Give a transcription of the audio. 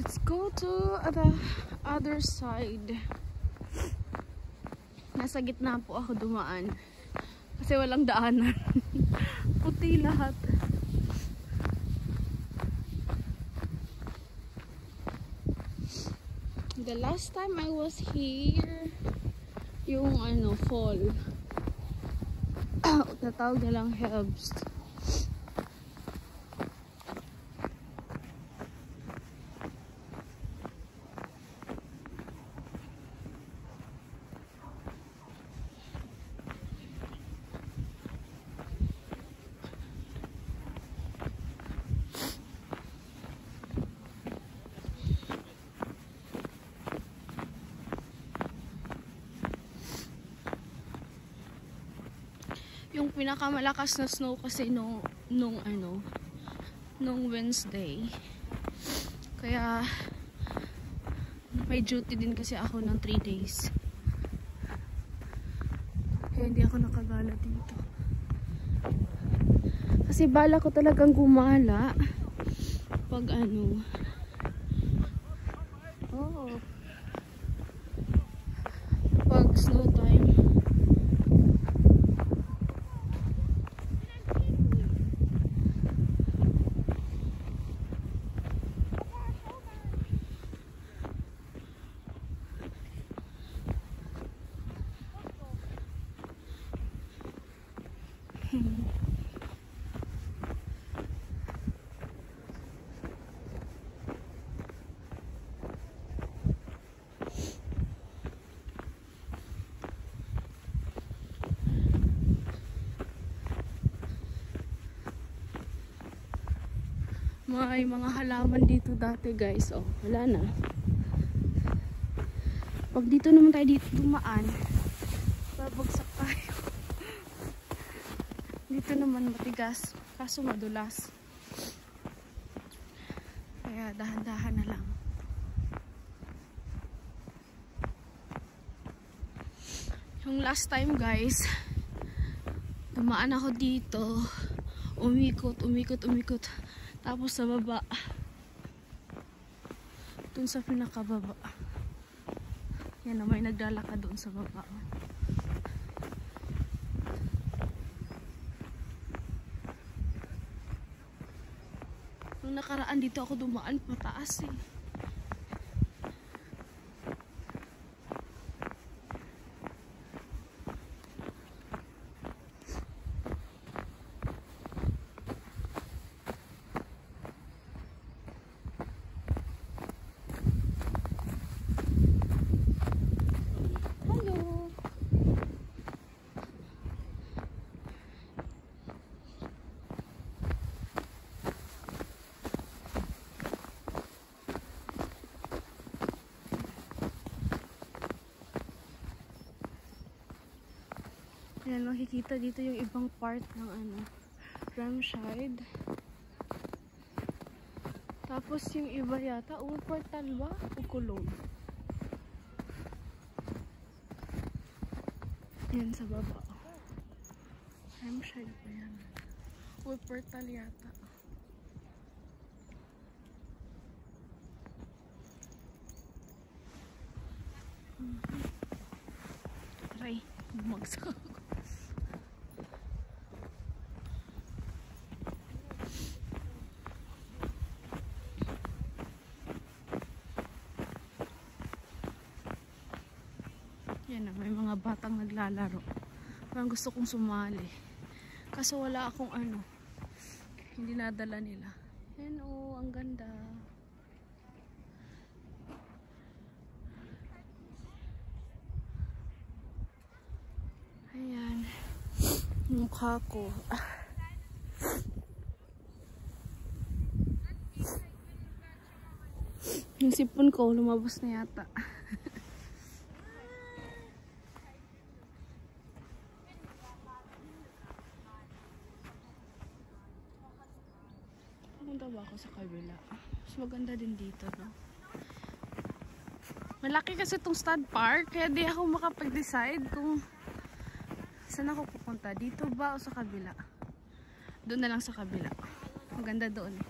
Let's go to the other side. Nasa gitna po ako dumaan. Kasi walang daanan. Puti lahat. The last time I was here, yung fall. Natawag na lang Hebs. Yung pinakamalakas na snow kasi nung Wednesday. Kaya may duty din kasi ako ng 3 days. Kaya hindi ako nakagala dito. Kasi bala ko talagang gumala pag pag snow time. May mga halaman dito dati guys. Oh, wala na. Pag dito naman tayo dito dumaan, babagsak tayo. Dito naman matigas, kaso madulas. Kaya dahan-dahan na lang. Yung last time guys, dumaan ako dito, umikot. Tapos sa baba, dun sa pinakababa. Yan na, may naglalakad doon sa baba. Nung nakaraan dito ako dumaan, pataas eh. Ayan, makikita dito yung ibang part ng Ramshide. Tapos yung iba yata, portal ba? O kulong? Yan sa baba. Ramshide pa yan. O portal yata. Aray, bumagsak ako. Yan na, may mga batang naglalaro. Parang gusto kong sumali. Kaso wala akong hindi nadala nila. Yan o, ang ganda. Ayan. Mukha ko. Yung sipon ko, lumabas na yata. Pupunta ba ako sa kabila? Mas maganda din dito, no? Malaki kasi itong stud park, kaya di ako makapag-decide kung saan ako pupunta. Dito ba o sa kabila? Doon na lang sa kabila. Maganda doon eh.